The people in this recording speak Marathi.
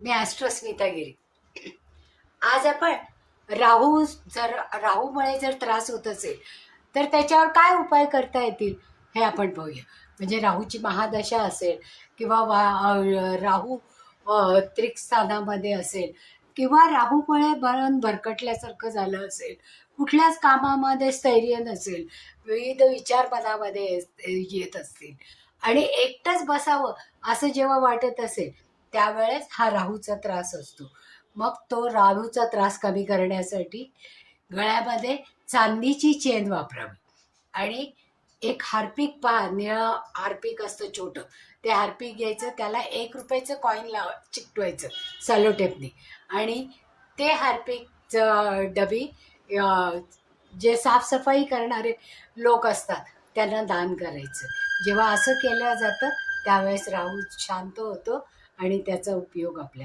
मी ॲस्ट्रोस्मिता गिरी. आज आपण राहूमुळे जर त्रास होत असेल तर त्याच्यावर काय उपाय करता येतील हे आपण पाहूया. म्हणजे राहूची महादशा असेल किंवा राहू त्रिकस्थानामध्ये असेल किंवा राहूमुळे मन भरकटल्यासारखं झालं असेल, कुठल्याच कामामध्ये स्थैर्य नसेल, विविध विचार मनामध्ये येत असतील आणि एकटंच बसावं असं जेव्हा वाटत असेल त्यावेळेस हा राहूचा त्रास असतो. मग तो राहूचा त्रास कमी करण्यासाठी गळ्यामध्ये चांदीची चेन वापरावी आणि एक हार्पिक पहा, निळं हार्पिक असतं छोटं, ते हार्पिक घ्यायचं, त्याला 1 रुपयाचं कॉईन चिकटवायचं सॅलोटेपने आणि ते हार्पिकचं डबी जे साफसफाई करणारे लोक असतात त्यांना दान करायचं. जेव्हा असं केलं जातं त्यावेळेस राहू शांत होतो आणि त्याचा उपयोग आपल्याला